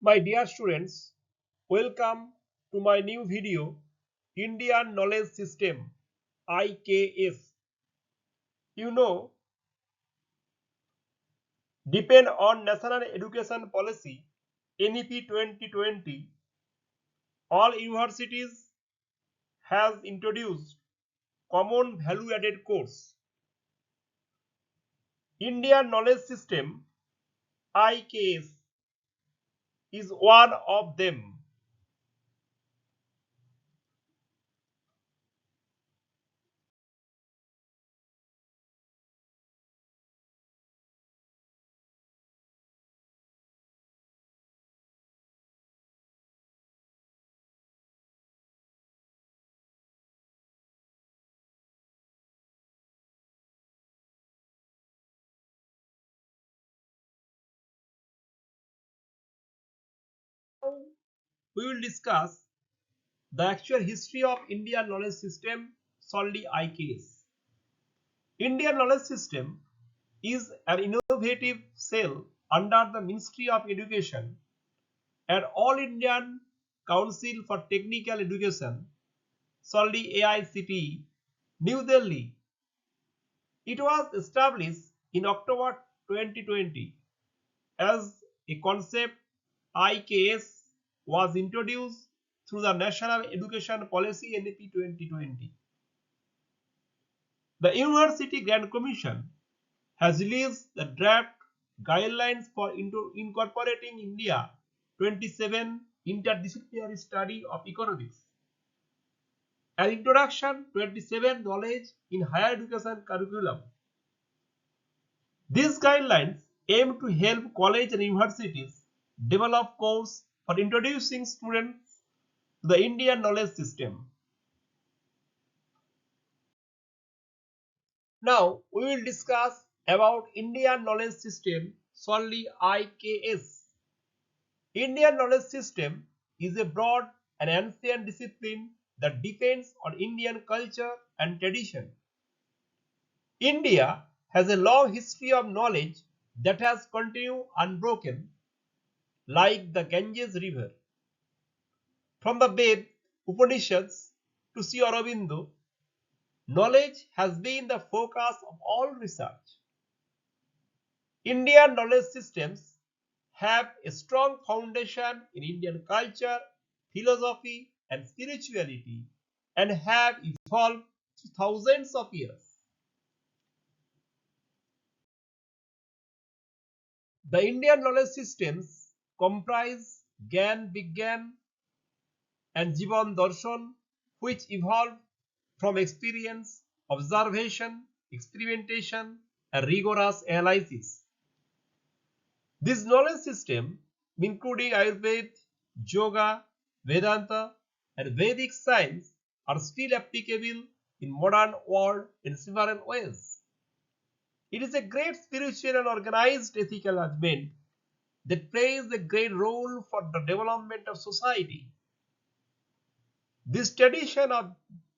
My dear students, welcome to my new video, Indian Knowledge System IKS. You know, depend on National Education Policy NEP 2020, all universities has introduced common value added course. Indian Knowledge System IKS is one of them. Now we will discuss the actual history of Indian knowledge system, solely IKS. Indian knowledge system is an innovative cell under the Ministry of Education and All Indian Council for Technical Education, solely AICTE, New Delhi. It was established in October 2020 as a concept. IKS was introduced through the National Education Policy NEP 2020. The University Grant Commission has released the draft guidelines for incorporating India 27 interdisciplinary study of economics and introduction 27 knowledge in higher education curriculum. These guidelines aim to help colleges and universities develop courses for introducing students to the Indian knowledge system. Now we will discuss about Indian knowledge system, solely IKS. Indian knowledge system is a broad and ancient discipline that depends on Indian culture and tradition. India has a long history of knowledge that has continued unbroken, like the Ganges River. From the Ved Upanishads to Sri Aurobindo, knowledge has been the focus of all research. Indian knowledge systems have a strong foundation in Indian culture, philosophy, and spirituality, and have evolved through thousands of years. The Indian knowledge systems comprise Gyan Vigyan and Jivan Darshan, which evolved from experience, observation, experimentation, and rigorous analysis. This knowledge system, including Ayurveda, Yoga, Vedanta, and Vedic science, are still applicable in modern world in several ways. It is a great spiritual and organized ethical movement that plays a great role for the development of society. This tradition of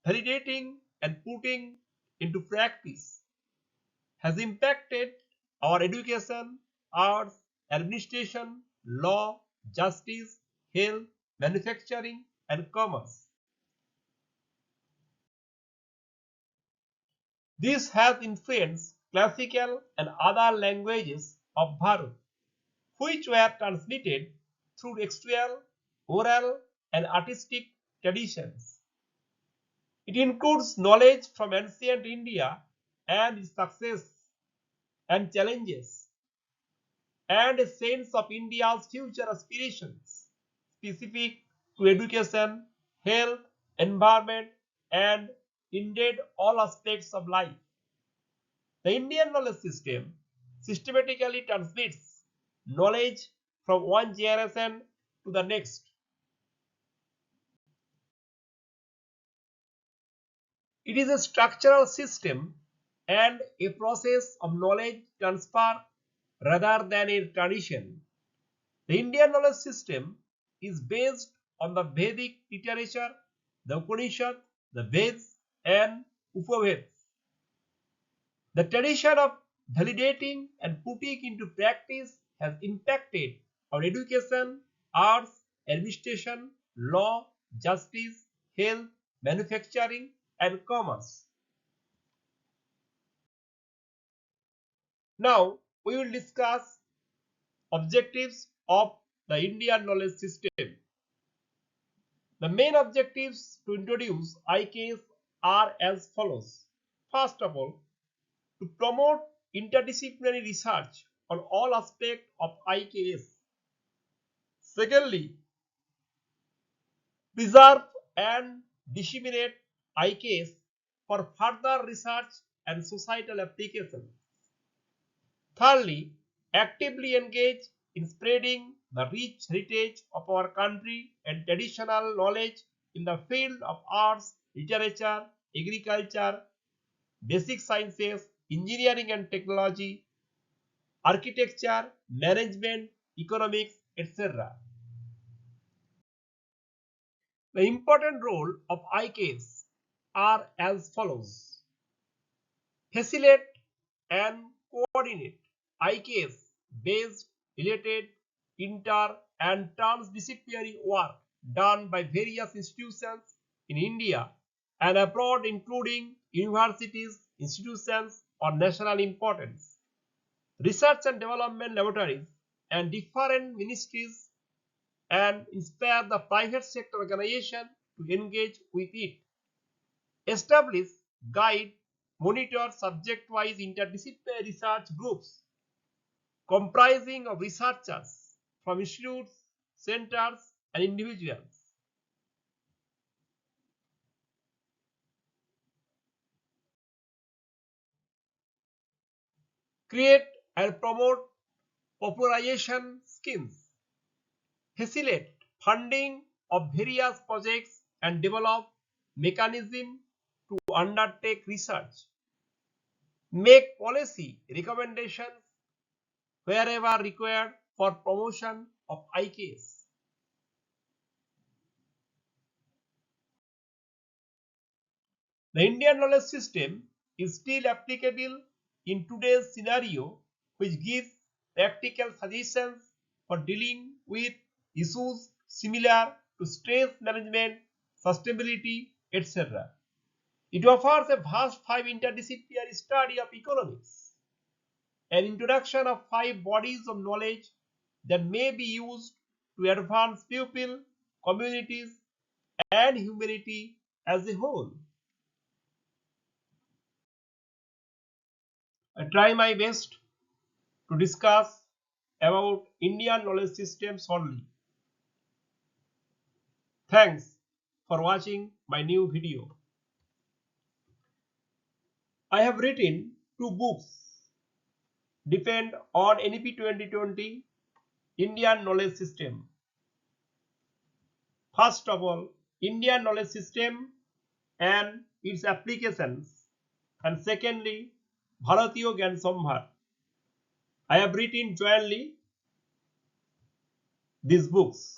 validating and putting into practice has impacted our education, arts, administration, law, justice, health, manufacturing, and commerce. This has influenced classical and other languages of Bharat, which were transmitted through textual, oral, and artistic traditions. It includes knowledge from ancient India and its success and challenges, and a sense of India's future aspirations specific to education, health, environment, and indeed all aspects of life. The Indian knowledge system systematically transmits knowledge from one generation to the next. It is a structural system and a process of knowledge transfer rather than a tradition. The Indian knowledge system is based on the Vedic literature, the Upanishad, the Veds, and Upavedas. The tradition of validating and putting into practice has impacted our education, arts, administration, law, justice, health, manufacturing, and commerce. Now we will discuss objectives of the Indian knowledge system. The main objectives to introduce IKS are as follows. First of all, to promote interdisciplinary research on all aspects of IKS. Secondly, preserve and disseminate IKS for further research and societal application. Thirdly, actively engage in spreading the rich heritage of our country and traditional knowledge in the field of arts, literature, agriculture, basic sciences, engineering and technology, architecture, management, economics, etc. The important role of IKS are as follows. Facilitate and coordinate IKS based, related, inter and transdisciplinary work done by various institutions in India and abroad, including universities, institutions of national importance, research and development laboratories, and different ministries, and inspire the private sector organization to engage with it. Establish, guide, monitor subject-wise interdisciplinary research groups comprising of researchers from institutes, centers, and individuals. Create and promote popularization schemes. Facilitate funding of various projects and develop mechanisms to undertake research. Make policy recommendations wherever required for promotion of IKS. The Indian knowledge system is still applicable in today's scenario, which gives practical suggestions for dealing with issues similar to stress management, sustainability, etc. It offers a vast 5 interdisciplinary study of economics, an introduction of 5 bodies of knowledge that may be used to advance people, communities, and humanity as a whole. I try my best to discuss about Indian knowledge systems only. Thanks for watching my new video. I have written 2 books depend on NEP 2020 Indian knowledge system. First of all, Indian knowledge system and its applications, and secondly, Bharatiya Gyan Sambhar. I have written jointly these books.